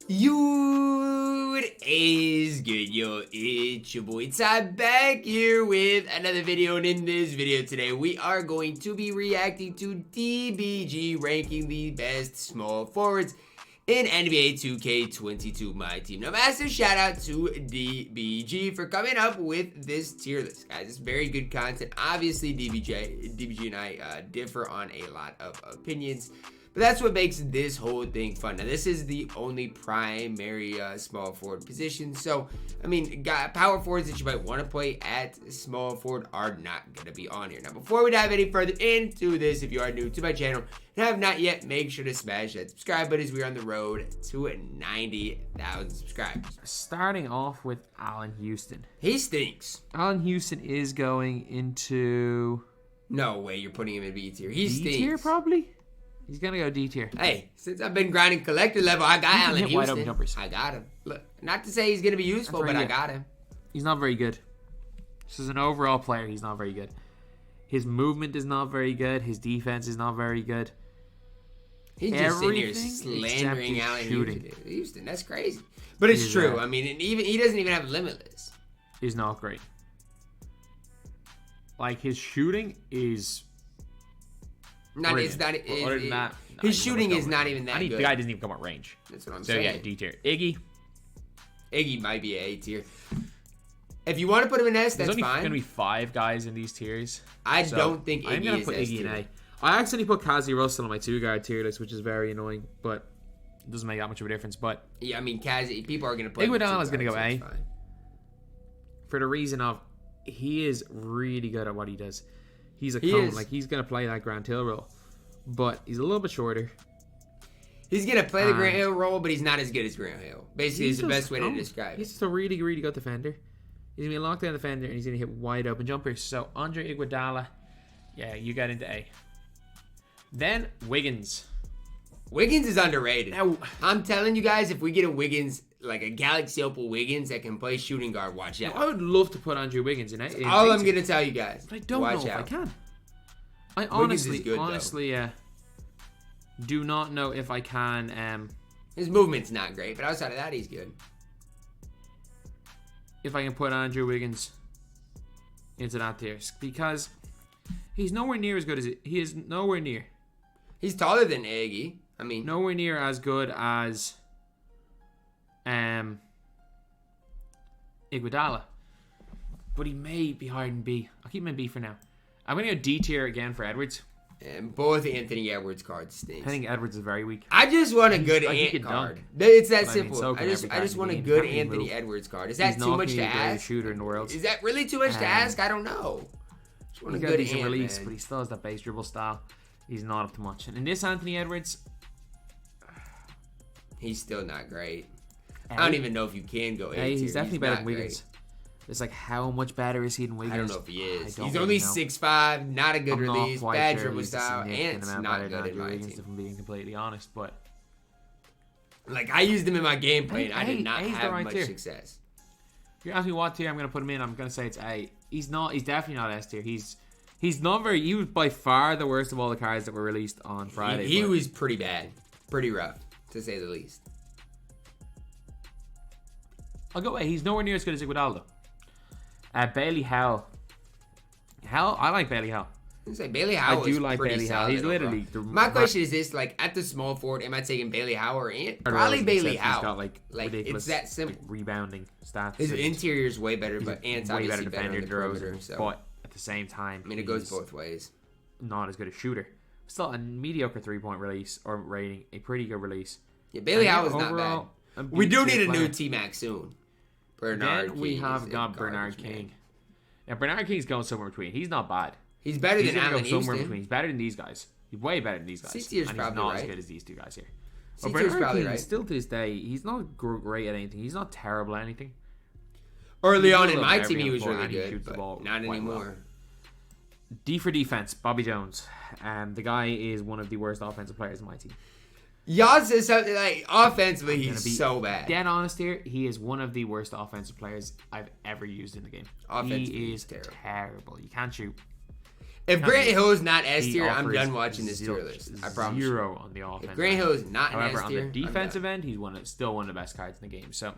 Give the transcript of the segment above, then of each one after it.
Dude, is good, yo, it's your boy Ty back here with another video, and in this video today we are going to be reacting to DBG ranking the best small forwards in NBA 2K22 MyTEAM. Now, massive shout out to DBG for coming up with this tier list, guys. It's very good content. Obviously, DBG and I differ on a lot of opinions, but that's what makes this whole thing fun. Now, this is the only primary small forward position. So, I mean, power forwards that you might want to play at small forward are not going to be on here. Now, before we dive any further into this, if you are new to my channel and have not yet, make sure to smash that subscribe button as we are on the road to 90,000 subscribers. Starting off with Allen Houston. He stinks. Allen Houston is going into... No way you're putting him in B tier. He stinks. D tier, probably? He's gonna go D tier. Hey, since I've been grinding collector level, I got Allen Houston. Wide open jumpers. I got him. Look, not to say he's gonna be useful, but I got him. He's not very good. Just as an overall player, he's not very good. His movement is not very good. His defense is not very good. He's just sitting here slandering Allen Houston. That's crazy. But it's true. I mean, even he doesn't even have limitless. He's not great. Like, his shooting is... His shooting is not even that good. The guy doesn't even come at range. That's what I'm saying. So yeah, D tier. Iggy might be A tier. If you want to put him in S, that's fine. There's only gonna be 5 guys in these tiers. I don't think I'm gonna put Iggy in A. I accidentally put Kazi Russell on my 2-guard tier list, which is very annoying, but it doesn't make that much of a difference. But yeah, I mean, Kazi, people are gonna put Iguodala is gonna go A for the reason of he is really good at what he does. He's a cone. Like, he's going to play that Grant Hill role. But he's a little bit shorter. He's going to play the Grant Hill role, but he's not as good as Grant Hill. Basically, is the best way to describe it. He's just a really, really good defender. He's going to be a lockdown defender, and he's going to hit wide open jumpers. So, Andre Iguodala, yeah, you got into A. Then, Wiggins. Wiggins is underrated. Now, I'm telling you guys, if we get a Wiggins, like a Galaxy Opal Wiggins that can play shooting guard, watch out. I would love to put Andrew Wiggins in it. All I'm going to tell you guys. But I don't know if I can. I honestly do not know if I can. His movement's not great, but outside of that, he's good. If I can put Andrew Wiggins into that tier, because he's nowhere near as good as he is. Nowhere near. He's taller than Iggy. I mean, nowhere near as good as Iguodala, but he may be higher than B. I'll keep him in B for now. I'm gonna go D tier again for Edwards. And both Anthony Edwards cards stink. I think Edwards is very weak. I just want a good Ant card. It's that simple. So I just want a good Anthony Edwards card. Is that too much to ask? Shooter in the world. Is that really too much to ask? I don't know. Just want a good Ant release, but he still has that base dribble style. He's not up to much. And in this Anthony Edwards, he's still not great. I don't even know if you can go A tier. He's definitely better than Wiggins. It's like, how much better is he than Wiggins? I don't know if he is. He's only 6'5", not a good release, bad dribble style, and it's not good in my team. If I'm being completely honest, but like, I used him in my gameplay, and I did not have much success. If you ask me what tier I'm going to put him in, I'm going to say it's A. He's definitely not S tier. He's not very. He was by far the worst of all the cards that were released on Friday. He was pretty bad, pretty rough, to say the least. I'll go away. He's nowhere near as good as Iguodala. Bailey Howell. I like Bailey Howell. Bailey Howell. I do like Bailey Howell. He's literally. My question is this: like, at the small forward, am I taking Bailey Howell or Ant? Probably Bailey Howell. He's got like it's that simple. Rebounding stats. His interior is way better, but Ant's way obviously better defender, perimeter. So. But at the same time, I mean, it goes both ways. Not as good a shooter. Still a mediocre 3-point release or rating. A pretty good release. Yeah, Bailey Howell is not bad. We do need a new T-Mac soon. Then we have got Bernard King. Now, Bernard King's going somewhere between. He's not bad. He's better than Allen Houston. He's better than these guys. He's way better than these guys. C tier is probably not as good as these two guys here. C tier is probably right. Still to this day, he's not great at anything. He's not terrible at anything. Early on in my team, he was really good, but not anymore. D for defense, Bobby Jones. The guy is one of the worst offensive players in my team. Y'all said something like, offensively, he's so bad. Dead honest here, he is one of the worst offensive players I've ever used in the game. Offensively, he is terrible. You can't shoot. If Grant Hill's not S He tier, I'm offers done watching this tier list. I promise. Zero on the offense. If Grant Hill is not However, an S tier, on the defensive end, he's still one of the best cards in the game. So I'm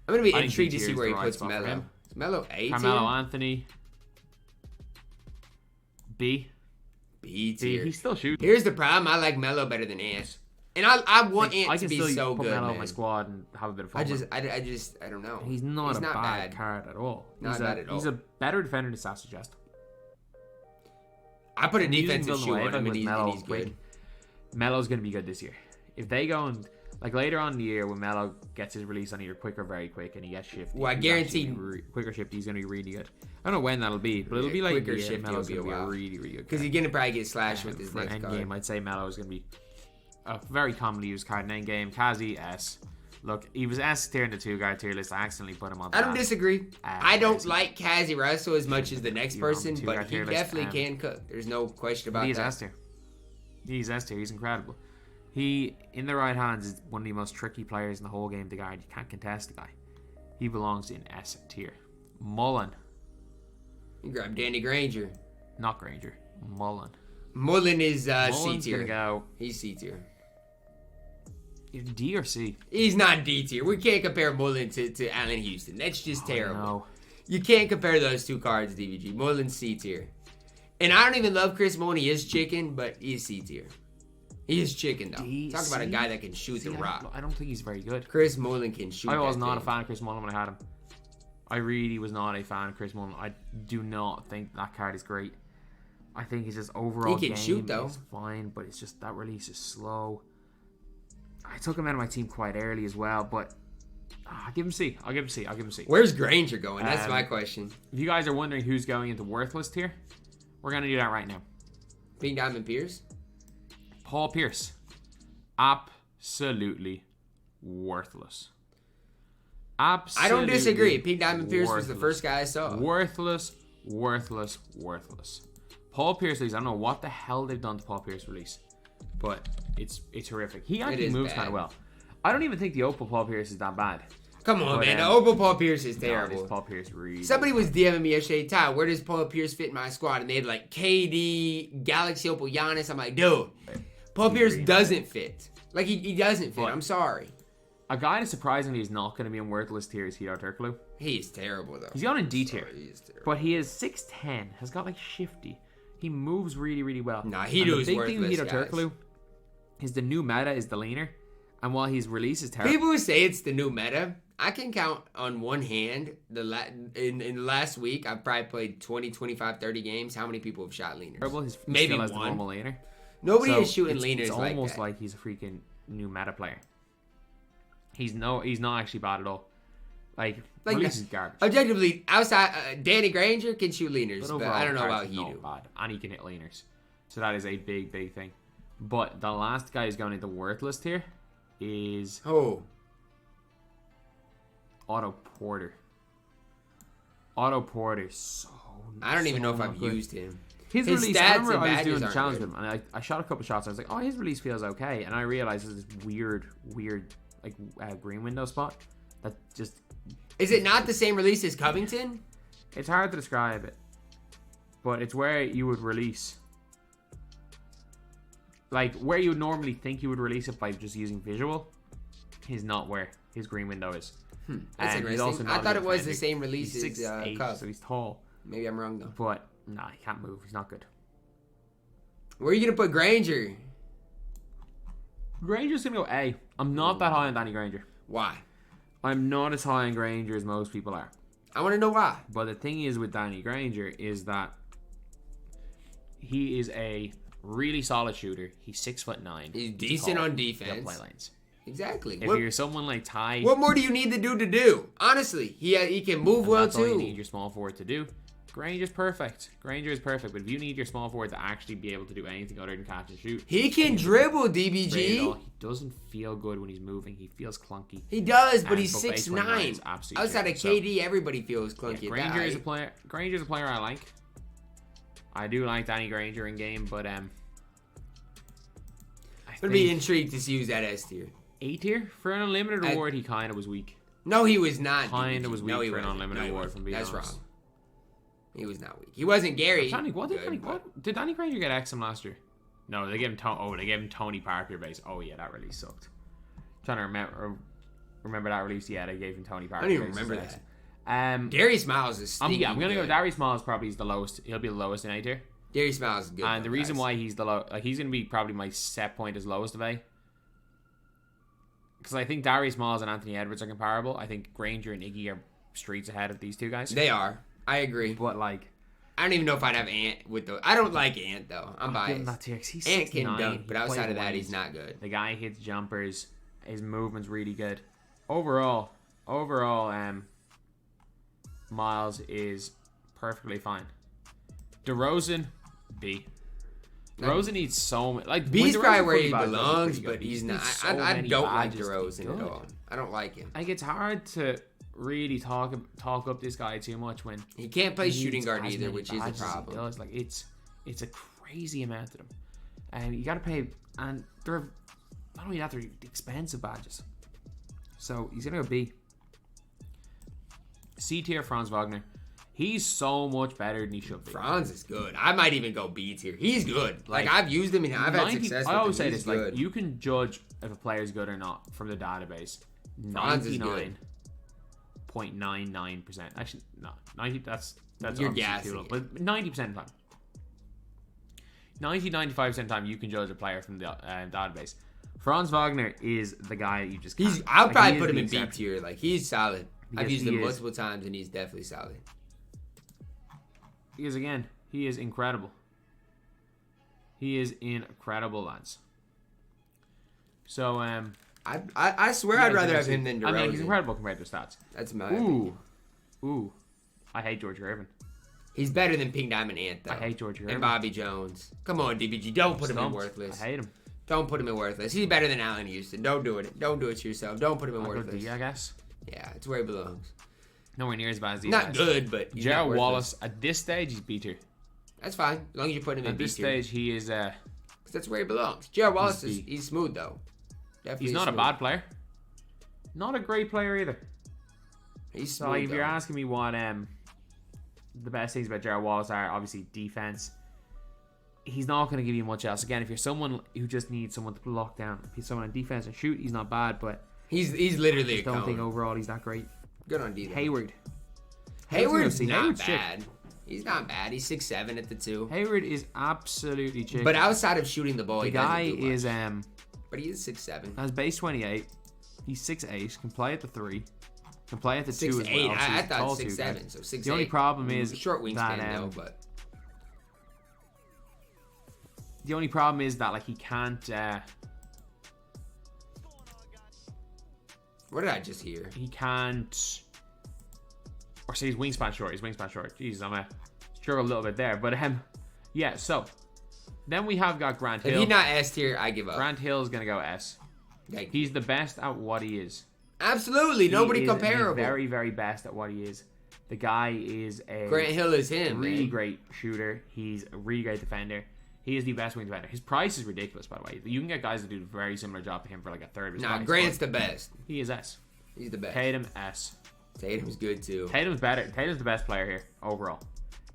gonna be I think intrigued to D tier see is where he the right puts spot for Melo. him. Is Melo A tier? Carmelo Anthony, B. B tier. He's still shooting. Here's the problem. I like Melo better than Ant. And I want Ant to be so put good, Melo man. on my squad and have a bit of fun. I don't know. He's not a bad card at all. Not bad at all. He's a better defender than Stats suggest. I put a defensive shoe on Villanueva him, with and Melo, he's good. Melo's going to be good this year. If they go and, like, later on in the year when Melo gets his release on either quick or very quick and he gets shifty. Well, I guarantee quicker shifty, he's going to be really good. I don't know when that'll be, but it'll be like quicker shifty. Melo's going to be a really, really good because he's going to probably get slashed with his next end card. game, I'd say Melo is going to be a very commonly used card in end game. Kazi, S. Look, he was S tier in the 2-guy tier list. I accidentally put him on. I don't disagree. I don't like Kazi Russell as much as the next person, but he definitely can cook. There's no question about that. He's S tier. He's S tier. He's incredible. He, in the right hands, is one of the most tricky players in the whole game to guard. You can't contest the guy. He belongs in S tier. Mullen. You grab Danny Granger. Not Granger. Mullen. Mullen is C tier. Go. He's C tier. D or C? He's not D tier. We can't compare Mullen to Allen Houston. That's just terrible. No. You can't compare those two cards, DBG. Mullen's C tier. And I don't even love Chris Mullen. He is chicken, but he is C tier. He is chicken, though. Talk about a guy that can shoot the rock. I don't think he's very good. Chris Mullen can shoot. I was not a fan of Chris Mullen when I had him. I really was not a fan of Chris Mullen. I do not think that card is great. I think he's just overall he can shoot, though. Is fine, but it's just that release is slow. I took him out of my team quite early as well, but I'll give him C. I'll give him C. I'll give him C. Where's Granger going? That's my question. If you guys are wondering who's going into worthless tier, we're going to do that right now. Pink Diamond Pierce? Paul Pierce. Absolutely worthless. Absolutely. I don't disagree. Pink Diamond Pierce was the first guy I saw. Worthless. Paul Pierce release. I don't know what the hell they've done to Paul Pierce release, but it's horrific. He actually moves kind of well. I don't even think the Opal Paul Pierce is that bad. Come on, man. The Opal Paul Pierce is terrible. No, Paul Pierce really. Somebody was DMing me yesterday, Ty, where does Paul Pierce fit in my squad? And they had like KD, Galaxy Opal, Giannis. I'm like, dude, Paul Pierce doesn't fit. Like, he doesn't fit. I'm sorry. A guy that surprisingly is not going to be in worthless tier is Hedo Turkoglu. He is terrible, though. He's gone in D tier. But he is 6'10", has got like shifty. He moves really, really well. Nah, Hedo is worthless, the big thing with Hedo Turkoglu is the new meta is the leaner. And while his release is terrible... People who say it's the new meta, I can count on one hand. In the last week, I've probably played 20, 25, 30 games. How many people have shot leaners? Maybe still has the normal leaner. Nobody is shooting leaners it's like that. It's almost like he's a freaking new meta player. He's not actually bad at all. Like release is garbage. Objectively, outside, Danny Granger can shoot leaners, but I don't know about Hedo. Bad, and he can hit leaners. So that is a big, big thing. But the last guy who's going into worthless tier is Otto Porter. Otto Porter, so I don't even know if I've used him. His release, I remember I was doing the challenge with him, and I shot a couple shots. I was like, oh, his release feels okay, and I realized there's this weird, like green window spot that just. Is it not the same release as Covington? It's hard to describe it, but it's where you would release. Like, where you would normally think you would release it by just using visual is not where his green window is. That's interesting. I thought it was the same release as 6'8", Cub. so he's tall. Maybe I'm wrong, though. But, nah, he can't move. He's not good. Where are you going to put Granger? Granger's going to go A. I'm not that high on Danny Granger. Why? I'm not as high on Granger as most people are. I want to know why. But the thing is with Danny Granger is that he is a really solid shooter. He's 6'9". He's decent on defense. Play lanes. Exactly. If you're someone like Ty, what more do you need the dude to do? Honestly, he can move well that's too. All you need your small forward to do. Granger's perfect. Granger is perfect. But if you need your small forward to actually be able to do anything other than catch and shoot, he can dribble, DBG. He doesn't feel good when he's moving. He feels clunky. He does, but he's 6'9". Outside of KD, so, everybody feels clunky. Yeah, Granger is a player. Granger's a player I like. I do like Danny Granger in game, but I'm gonna be intrigued to see who's at S tier. A tier for an unlimited award. He kind of was weak. No, he was not. Kind of was weak for an unlimited award. From being honest. That's wrong. He was not weak. He wasn't Gary. Did Danny Granger get XM last year? No, they gave him Tony Parker base. Oh yeah, that really sucked. I'm trying to remember that release. Yeah, they gave him Tony Parker. I don't even remember that. Darius Miles is stinky. I'm gonna go. Darius Miles probably is the lowest. He'll be the lowest in A tier. Darius Miles is good. And the reason why he's the low, he's gonna be probably my set point as lowest of A. Because I think Darius Miles and Anthony Edwards are comparable. I think Granger and Iggy are streets ahead of these two guys. They are. I agree. But like, I don't even know if I'd have Ant with the. I don't like Ant though. I'm biased. Ant can dunk, but outside of that, he's not good. The guy hits jumpers. His movement's really good. Overall, Miles is perfectly fine. DeRozan, B. DeRozan needs so much. Like B's probably where he belongs, but he's not. I don't like DeRozan at all. I don't like him. Like it's hard to really talk up this guy too much when he can't play shooting guard either, which is a problem. Like it's a crazy amount of them, and you got to pay. And they're not only that, they're expensive badges. So he's gonna go B. C tier, Franz Wagner. He's so much better than he should be. Franz is good. I might even go B tier. He's good. Like I've used him and I've had success with him. I always say this, like you can judge if a player's good or not from the database. 99.99%. Actually, no. 90 that's you're gassing it. But 90% of the time. 90-95% of the time you can judge a player from the database. Franz Wagner is the guy that you just can't. I'll probably put him in B tier. Like he's solid. I've used him multiple times and he's definitely solid. Because again, he is incredible. He is incredible, lads. So I swear I'd rather have him than DeRozan. I mean, he's incredible compared to stats. That's my opinion. Ooh. I hate George Gervin. He's better than Pink Diamond Ant, though. I hate George Gervin. And Bobby Jones. Come on, DBG. Don't put him in worthless. I hate him. Don't put him in worthless. He's better than Allen Houston. Don't do it. Don't do it to yourself. Don't put him in worthless. D, I guess. Yeah, it's where he belongs. Nowhere near as bad as these Not guys. Good, but he's Gerald Wallace, at this stage, he's B tier. That's fine. As long as you put him in B tier. At this stage, he is... Because that's where he belongs. Gerald Wallace, he's smooth, though. Definitely he's not smooth. A bad player. Not a great player, either. He's smooth, so, if you're asking me what the best things about Gerald Wallace are, obviously, defense. He's not going to give you much else. Again, if you're someone who just needs someone to lock down, if he's someone on defense and shoot, he's not bad, but... He's literally a cone. I don't think overall he's that great. Good on D. Hayward. Hayward's not bad. He's not bad. He's 6'7" at the 2. Hayward is absolutely chicken. But outside of shooting the ball, the guy is but he is 6'7". Has base 28. He's 6'8". Can play at the 3. Can play at the 2 as well. 6'8". I thought 6'7". So 6'8". The only problem is short wingspan though, but the only problem is that like he can't. What did I just hear? He can't. Or say his wingspan short. Jeez, I'm a struggle a little bit there, but yeah. So then we have got Grant Hill. If he's not S tier, I give up. Grant Hill is gonna go S. He's the best at what he is. Absolutely, nobody comparable. He's very, very best at what he is. The guy is a Grant Hill is him. Really great shooter. He's a really great defender. He is the best wing defender. His price is ridiculous, by the way. You can get guys that do a very similar job to him for like a third of his price. Grant's the best. He is S. He's the best. Tatum, S. Tatum's good too. Tatum's better. Tatum's the best player here overall.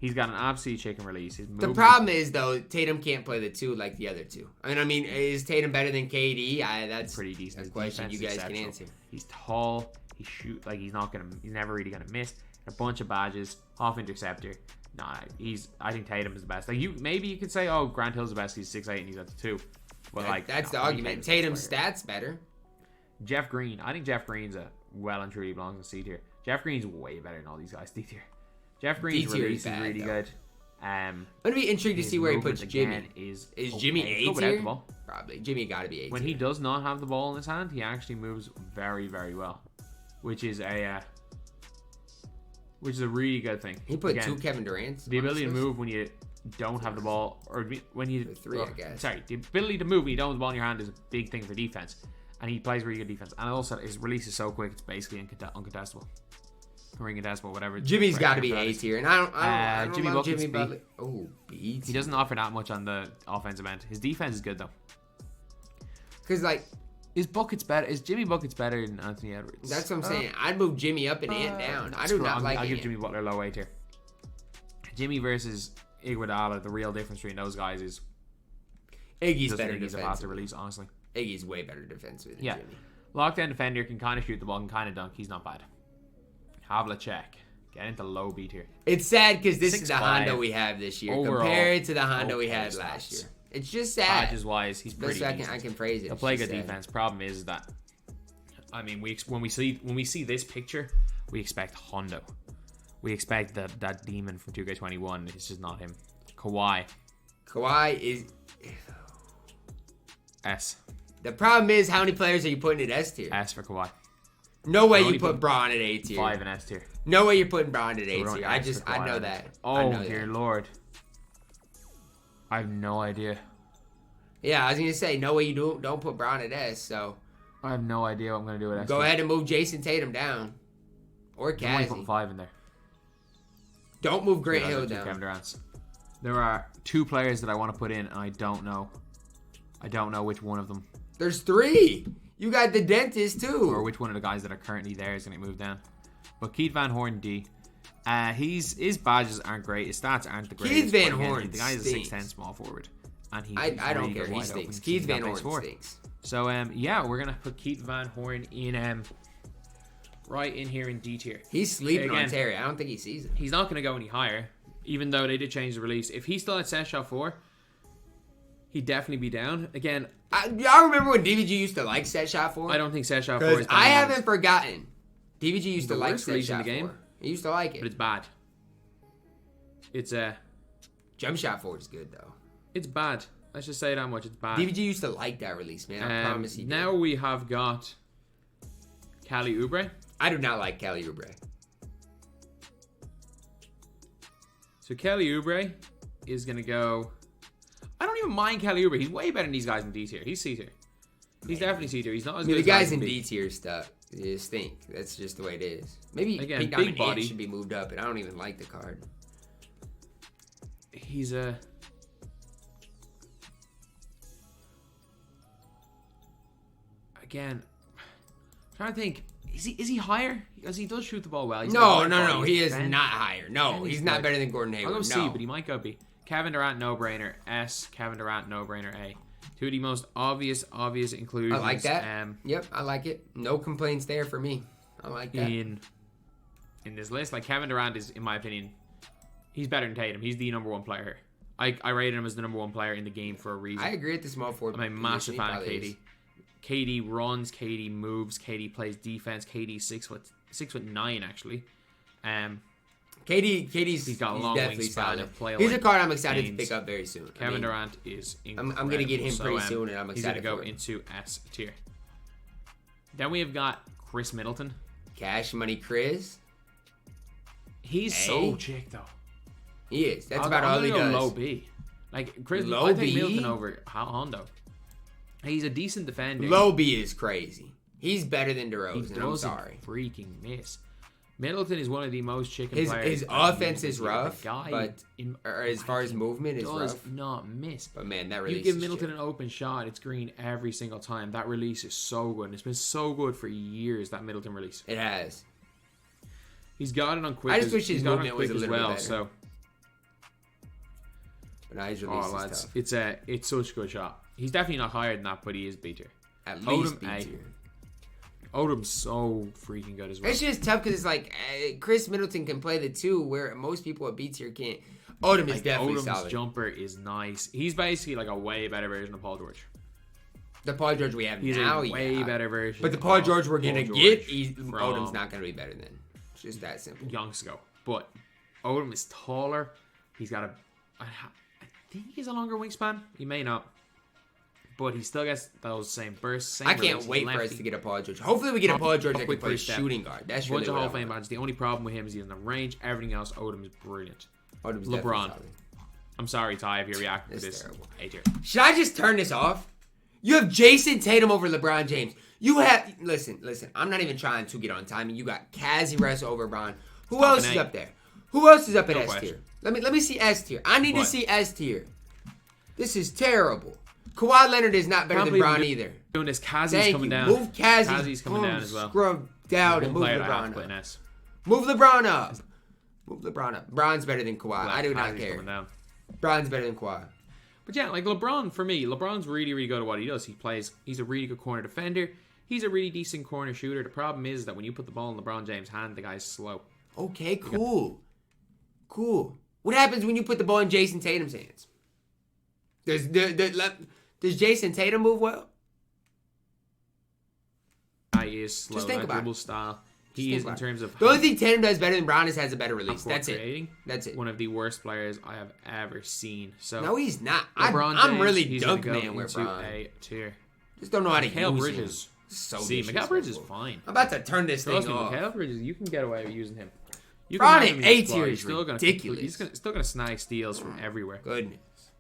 He's got an absolute chicken release. The problem is though, Tatum can't play the 2 like the other 2. I mean, is Tatum better than KD? That's pretty decent. That's a question you guys can answer. He's tall. He shoot like he's never really gonna miss. A bunch of badges, half interceptor. Nah, I think Tatum is the best. Like maybe you could say, oh, Grant Hill's the best. He's 6'8" and he's at the 2. But that's the argument. Tatum's stats better. Jeff Green. I think Jeff Green's well and truly belongs in C tier. Jeff Green's way better than all these guys. D tier. Jeff Green's release is really good. I'm gonna be intrigued to see where he puts Jimmy. Is Jimmy A tier? Probably. Jimmy got to be A tier. When he does not have the ball in his hand, he actually moves very, very well, which is a really good thing. He put 2 Kevin Durant's. The ability to move when you don't have the ball, or when you 3, I guess. Sorry, the ability to move when you don't have the ball in your hand is a big thing for defense, and he plays really good defense. And also, his release is so quick; it's basically uncontestable. Ring contestable, whatever. Jimmy's got to be A tier, and I don't Jimmy love Bucket's Jimmy B. Butler. Oh, B tier. He doesn't offer that much on the offensive end. His defense is good though. Because is Jimmy Bucket's better than Anthony Edwards? That's what I'm saying. I'd move Jimmy up and Ant down. I do not like I'll Ant. give Jimmy Butler low A tier. Jimmy versus Iguodala, the real difference between those guys is Iggy's better Iggy's about to defensively. release, honestly. Iggy's way better defensively than Yeah. Jimmy. Lockdown defender, can kind of shoot the ball, can kind of dunk. He's not bad. Havlicek. Get into low B tier. It's sad because this is the 6'5". Honda we have this year Overall, compared to the Honda we okay had stats. last year. It's just sad. Badges wise, he's pretty Best way decent. I can phrase it. He'll It's play just good sad. defense. Problem is that, I mean, when we see this picture, we expect Hondo. We expect that demon from 2K21. It's just not him. Kawhi. Kawhi is... S. The problem is, how many players are you putting at S tier? S for Kawhi. No way only you put put Braun at A tier. 5 in S tier. No way you're putting Braun at A We're tier. on S for I Kawhi know on that. S. I Oh, know dear that. Lord. I have no idea. Yeah, I was gonna say no way you don't put Braun at S. So I have no idea what I'm going to do with S go tier. ahead and move Jason Tatum down, or I'm only putting Cassie. 5 in there. Don't move Grant Those are Hill two down. Kevin Durant's. There are 2 players that I want to put in, and I don't know. I don't know which one of them, There's 3. You got the dentist too. or which one of the guys that are currently there is going to move down. But Keith Van Horn D, his badges aren't great. His stats aren't the greatest. Keith Van but again, Horn the guy is a stinks. 6'10" small forward, and he's I don't really care. good He wide stinks. open. Keith He's got Van pace Horn forward. stinks. So yeah, we're gonna put Keith Van Horn in right in here in D tier. He's sleeping on Again, Terry. I don't think he sees it. He's not gonna go any higher, even though they did change the release. If he's still at set shot 4, he'd definitely be down. Again, Y'all remember when DBG used to like set shot 4? I don't think set shot 4 is I haven't forgotten. DBG used to The like worst set release in shot the game. 4. He used to like but it. it's bad. It's Jump shot 4 is good though. it's bad. Let's just say that much. It's bad. DBG used to like that release, man. I promise he did. Now we have got Kelly Oubre. I do not like Kelly Oubre. So Kelly Oubre is gonna go. I don't even mind Kelly Oubre. He's way better than these guys in D tier. He's C tier. He's definitely C tier. He's not as good The as guys in B. D tier stuff stink. That's just the way it is. Maybe Again, Pink big Diamond body. Ant should be moved up, and I don't even like the card. He's again. I'm trying to think. Is he higher? Because he does shoot the ball well. He's got No, a body. he is Ben- not higher. No, Ben he's is not good. better than Gordon I'll Hayward. go No. C, but he might go B. Kevin Durant, no brainer. S. Kevin Durant, no brainer. A. Two of the most obvious inclusions. I like that. Yep, I like it. No complaints there for me. I like that. In this list, like Kevin Durant is, in my opinion, he's better than Tatum. He's the number 1 player. I rated him as the number 1 player in the game for a reason. I agree with the small forward. I'm a massive position. He fan of probably KD. is. KD runs, KD moves, KD plays defense. KD 6'9" actually. KD's He's got a long definitely wingspan solid. and play He's a like card I'm excited to James. pick up very soon. Kevin Durant is incredible. I'm gonna get him pretty So, soon, and I'm he's gonna excited go for it. into S tier. Then we have got Chris Middleton. Cash Money Chris. He's A? so chick though. He is. That's I'm about all he gonna go does. Low B. Like Chris, Low I think B? Middleton over Hondo. He's a decent defender. Low B is crazy. He's better than He DeRozan. I'm doesn't sorry. freaking miss. Middleton is one of the most chicken His players. offense is The rough, guy but or as far as movement is does rough. not miss. But man, that release You give is Middleton shit. an open shot, it's green every single time. That release is so good. And it's been so good for years, that Middleton release. It has. He's got it on quick. I just wish his he's got it on movement was quick a as little bit well. better. So, But now his release is lads, tough. it's such a good shot. He's definitely not higher than that, but he is B tier. At least Odom, B A. tier. Odom's so freaking good as well. It's just tough because it's like Chris Middleton can play the 2 where most people at B tier can't. Odom is definitely Odom's solid. jumper is nice. He's basically like a way better version of Paul George. The Paul George we have He's now, a way yeah. better version. But the Paul of George we're gonna Paul get, George Odom's not gonna be better than. It's just that simple. Youngs ago. But Odom is taller. He's got I think he has a longer wingspan. He may not. But he still gets those same bursts. Same I can't release, wait for us lefty. to get a Paul George. Hopefully we get a Paul George that can quick play first step. shooting guard. That's Bunch really of what Hall I of Fame want. badges. The only problem with him is he's in the range. Everything else, Odom is brilliant. Odom's LeBron. definitely solid. I'm sorry, Ty, if you're reacting to It's this. terrible. A tier. Should I just turn this off? You have Jason Tatum over LeBron James. You have listen. I'm not even trying to get on timing. You got Cassie Russell over LeBron. Who Top else an is A. up there? Who else is up at No S question. tier? Let me see S tier. I need to What? see S tier. This is terrible. Kawhi Leonard is not better Can't than believe Bron we're either. Doing this, Kazi's Thank coming you. down. Move Cassie. Kazi's coming down as well. Scrub down and One move player that I have to LeBron put in up. S. Move LeBron up. Move LeBron up. Bron's better than Kawhi. I do not care. Bron's better than Kawhi. But yeah, like LeBron, for me, LeBron's really, really good at what he does. He's a really good corner defender. He's a really decent corner shooter. The problem is that when you put the ball in LeBron James' hand, the guy's slow. Okay, cool. Cool. What happens when you put the ball in Jason Tatum's hands? Does Jason Tatum move well? He is slow. Just think about dribble style. He is in terms of... The only thing Tatum does better than Brown is has a better release. That's it. That's it. One of the worst players I have ever seen. So no, he's not. LeBron I'm James, really he's dunk go man with Brown. A tier. Just don't know how to Mikal use Bridges. him. So Mikal Bridges is fine. I'm about to turn this thing off. Mikal Bridges, you can get away with using him. Brown in A tier is ridiculous. He's still gonna snag steals from everywhere. Goodness.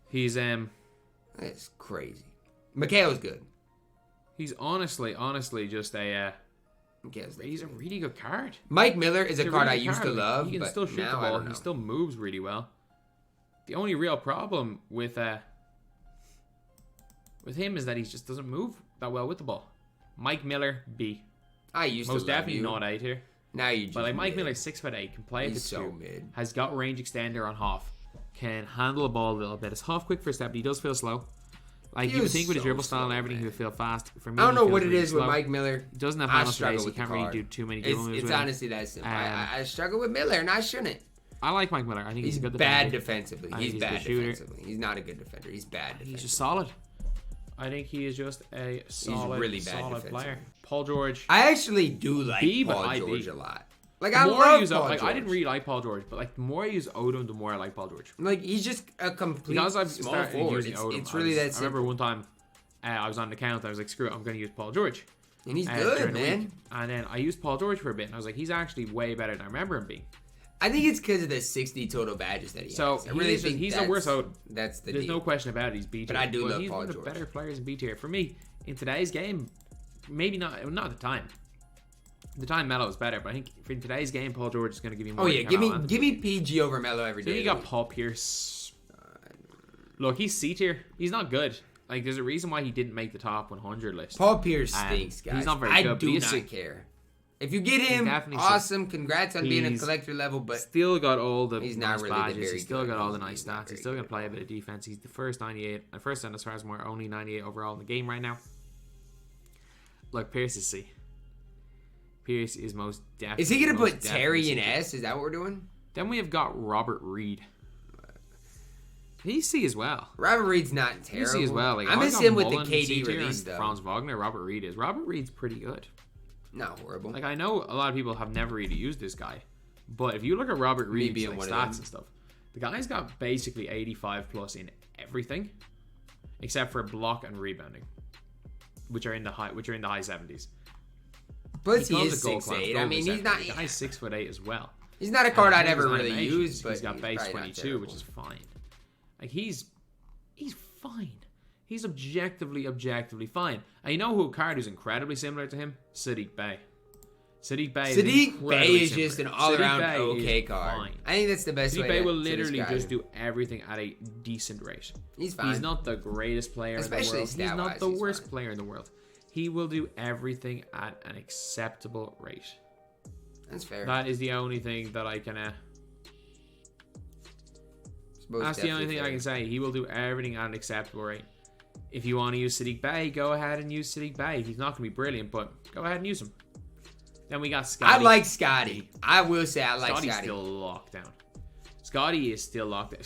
He's That's crazy. Mikal's good. He's honestly just a. He's a really good card. Mike Miller is a card I used to love. He can still shoot the ball. He still moves really well. The only real problem with him is that he just doesn't move that well with the ball. Mike Miller, B. I used to most love definitely you. Not A tier. Now you just but like Mike Miller, 6'8", can play at the so 2, has got range extender on half, can handle the ball a little bit. It's half quick for a step, but he does feel slow. Like you would think with his dribble style and everything, he would feel fast. For me, I don't know what it is with Mike Miller. He doesn't have handle space. He can't really do too many dribble moves. It's honestly that simple. I struggle with Miller, and I shouldn't. I like Mike Miller. I think he's a good bad defender. defensively. He's bad defensively. He's not a good defender. He's bad defensively. He's just solid. I think he is just a solid, really bad solid player. Paul George. I actually do like Paul George a lot. Like I love Paul George. I didn't really like Paul George, but like the more I use Odom, the more I like Paul George. Like he's just a complete because I've small started forward. using Odom. It's really that simple. I remember one time I was on an account. I was like, screw it, I'm going to use Paul George. And he's good, man. And then I used Paul George for a bit, and I was like, he's actually way better than I remember him being. I think it's because of the 60 total badges that he has. I really think he's the worst Odom. That's the There's deal. no question about it. He's B tier. But I do love he's Paul one of George. the better players in B tier. For me, in today's game, maybe not at the time. The time Melo is better, but I think in today's game, Paul George is going to give you more. Oh yeah, give me PG over Melo every day. So you got Paul Pierce. Look, he's C tier. He's not good. Like, there's a reason why he didn't make the top 100 list. Paul Pierce stinks, guys. He's not very good. I do not care. If you get him, awesome. Congrats on being a collector level, but still got all the he's not really badges. He's still got all the nice stats. He's still going to play a bit of defense. He's the first 98, first and as far as more, only 98 overall in the game right now. Look, Pierce is C. Pierce is most definitely. Is he going to put Terry in S? Is that what we're doing? Then we have got Robert Reed. He's C as well. Robert Reed's not terrible. He's C as well. Like, I miss him with the KD release, though. Franz Wagner, Robert Reed is. Robert Reed's pretty good. Not horrible. Like, I know a lot of people have never really used this guy, but if you look at Robert Reed's stats and stuff, the guy's got basically 85 plus in everything, except for block and rebounding, which are in the high 70s. Plus he is 6'8". I mean, he's not. The guy's 6'8" as well. He's not a card I'd ever really use, but he's got base 22, which is fine. Like he's fine. He's objectively fine. And you know who a card who's incredibly similar to him? Sadiq Bey. Sadiq Bey is just an all-around okay card. Fine. I think that's the best way. Sadiq Bey will literally just do everything at a decent rate. He's fine. He's not the greatest player in the world. He's not the worst player in the world. He will do everything at an acceptable rate. That's fair. That is the only thing that I can... that's the only thing I can say. He will do everything at an acceptable rate. If you want to use Sadiq Bey, go ahead and use Sadiq Bey. He's not going to be brilliant, but go ahead and use him. Then we got Scotty. I like Scotty. I will say I like Scotty. Scotty's still locked down. Scotty is still locked down.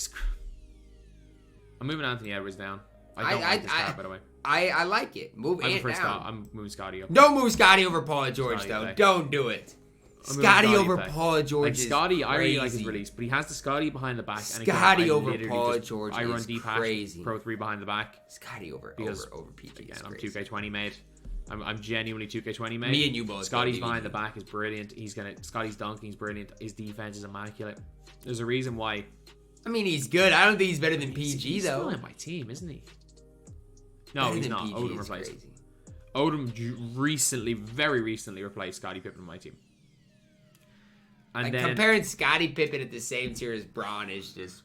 I'm moving Anthony Edwards down. I don't like this card, by the way. I like it. Move Ant down. I'm moving Scotty up. Don't move Scotty over Paul George, though. Don't do it. Scotty over Paul George. Like Scotty, I really like his release, but he has the Scotty behind the back. Scotty over Paul George. I run deep crazy. Pro 3 behind the back. Scotty over PG. Again, I'm 2K20 made. I'm genuinely 2K20 made. Me and you both. Scotty's behind the back is brilliant. Scotty's dunking is brilliant. His defense is immaculate. There's a reason why. I mean, he's good. I don't think he's better than PG though. He's still in my team, isn't he? No, he's not. Odom replaced him. Odom very recently replaced Scottie Pippen on my team. And then comparing Scottie Pippen at the same tier as Braun is just...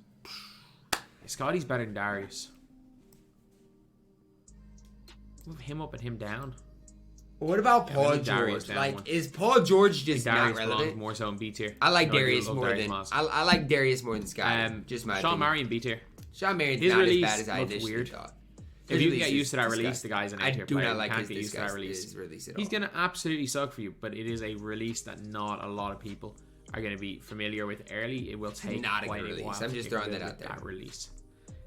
Scotty's better than Darius. Move him up and him down. What about Yeah, Paul maybe Darius George? down like, one. is Paul George just not Darius belongs relevant? more so in B tier. I like No, I do Darius love more Darius than Miles. I like Darius more than Scott. Just my Sean opinion. Marion B tier. Sean Marion's His not as release bad as I looked initially weird. thought. If His you can release get used to that is release, disgusting. the guy's an I A tier do player. not You like can't his get used to that release at all. He's gonna absolutely suck for you, but it is a release that not a lot of people are gonna be familiar with early. It will take not a quite good release. while I'm to just get throwing that good out with there. That release.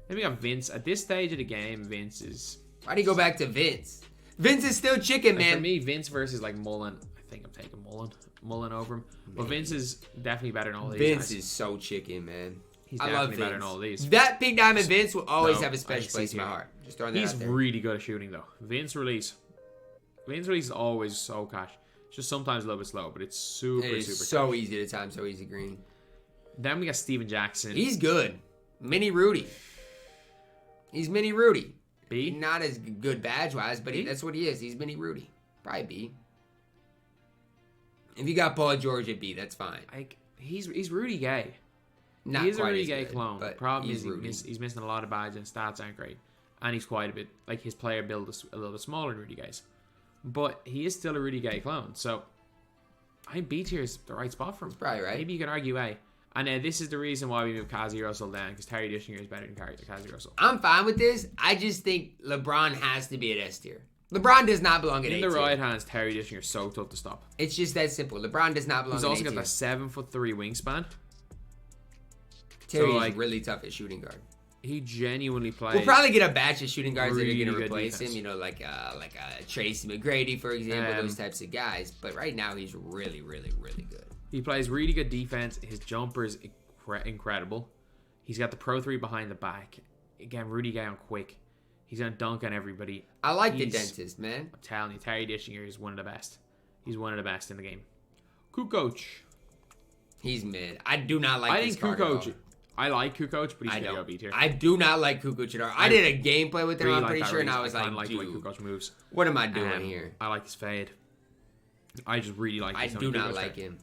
Then we got Vince. At this stage of the game, Vince is. Why do you go back to Vince? Vince is still chicken, Like, man. for me, Vince versus like Mullen. I think I'm taking Mullen over him. But Vince is definitely better than all these Vince guys. is so chicken, man. He's I love definitely Vince. better than all these. That Pink Diamond Vince will always No, have a I special see place in my here. heart. Just throwing that He's out there. really good at shooting though. Vince release is always so cash. It's just sometimes a little bit slow, but it's super It is super. so easy to time, so easy green. Then we got Steven Jackson. He's good. Mini Rudy. He's Mini Rudy. B. Not as good badge-wise, but that's what he is. He's Mini Rudy. Probably B. If you got Paul George at B, that's fine. Like he's Rudy Gay. Not He's a quite Rudy as Gay good, clone. but Problem he's is Rudy. he's missing a lot of badges and stats aren't great, and he's quite a bit like his player build is a little bit smaller than Rudy Gay's, but he is still a Rudy Gay clone. So I think B tier is the right spot for him. That's probably right. Maybe you can argue A. And this is the reason why we moved Kazi Russell down, because Terry Dishinger is better than Kazi Russell. I'm fine with this. I just think LeBron has to be at S tier. LeBron does not belong at A In tier. the right hands, Terry Dishinger is so tough to stop. It's just that simple. LeBron does not belong He's at A also tier. got that 7'3" wingspan. Terry so, is like, really tough at shooting guard. He genuinely plays. We'll probably get a batch of shooting guards that are really going to good replace defense. him. You know, like Tracy McGrady, for example, those types of guys. But right now, he's really, really, really good. He plays really good defense. His jumper is incredible. He's got the Pro 3 behind the back. Again, Rudy Gay on quick. He's going to dunk on everybody. I like the dentist, man. I'm telling you, Terry Dishinger is one of the best. He's one of the best in the game. Kukoc. He's mid. I do not like this card at all. I like Kukoc, but he's I going to go don't. B tier. I do not like Kukoc at all. I did a gameplay with him, Really I'm like pretty that sure, and race. I was kinda like, the way dude, Kukoc moves. what am I doing here? I like his fade. I just really like I his do not Kukoc like fade. him.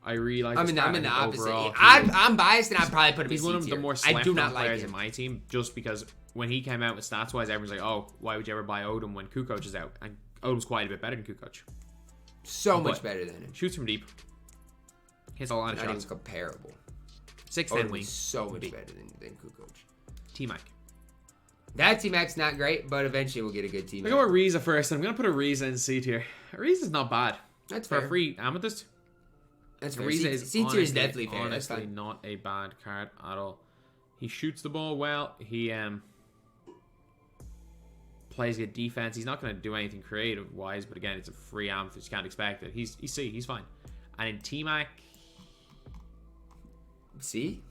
I really like I'm his in fade. the opposite. Overall, I'm biased, and I'd probably put him he's in one of C the tier. more I slept do on not like players him. in my team, just because when he came out with stats wise, everyone's like, oh, why would you ever buy Odom when Kukoc is out? And Odom's quite a bit better than Kukoc. So much better than him. Shoots from deep. Hits a lot of Not even shots. comparable. 6'10" Odom wing. is so much better than Kukoc. T-Mac. That T-Mac's not great, but eventually we'll get a good I T-Mac. go with Riza first. I'm going to put a Riza in C tier. Riza's not bad. That's For fair. a free Amethyst. That's fair. Riza is C tier is definitely fair. That's honestly fine. not a bad card at all. He shoots the ball well. He plays good defense. He's not going to do anything creative wise, but again, it's a free Amethyst. You can't expect it. He's C. He's fine. And in T-Mac, C?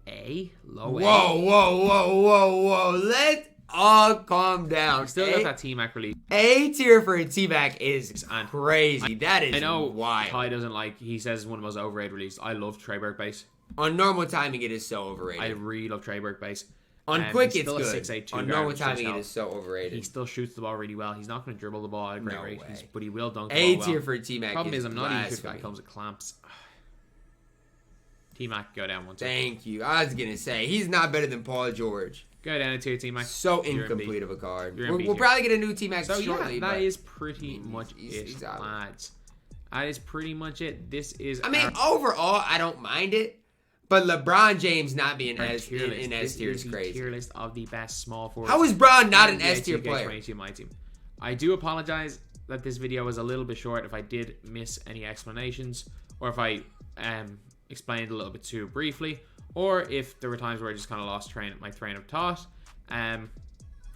A. Low Whoa. Let's all calm down. Still got that T-Mac release. A tier for a T-Mac is And crazy. That is I know wild. Ty doesn't like, he says it's one of the most overrated releases. I love Trey Burke base. On normal timing, it is so overrated. I really love Trey Burke base. On quick, he's it's still a good. 6'8" On guard, normal which does timing, it help. is so overrated. He still shoots the ball really well. He's not going to dribble the ball at a great No rate, way. but he will dunk the A ball tier well. for a T-Mac Problem is, I'm not even sure if blasphemy. that comes with clamps. T-Mac, go down one tier. Thank you. I was going to say, he's not better than Paul George. Go down a tier, T-Mac. So You're in incomplete B. of a card. You're in B We'll tier. probably get a new T-Mac So shortly. yeah, but that is pretty much it, he's out. lads. That is pretty much it. This is I mean, overall, I don't mind it. But LeBron James not being our in tier list. S tier is the crazy. tier list of the best small forwards. How is Bron not an NBA S tier player? 2K22 MyTEAM. I do apologize that this video was a little bit short if I did miss any explanations, or if I explained a little bit too briefly, or if there were times where I just kind of lost my train of thought.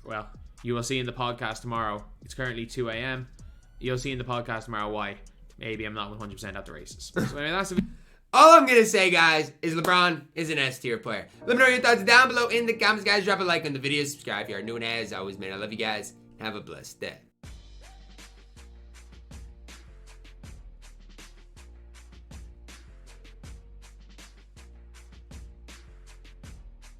Well, you will see in the podcast tomorrow. It's currently 2 a.m. You'll see in the podcast tomorrow why maybe I'm not 100% at the races. So anyway, that's the All I'm going to say, guys, is LeBron is an S tier player. Let me know your thoughts down below in the comments, guys. Drop a like on the video. Subscribe if you are new, and as always, man, I love you guys. Have a blessed day.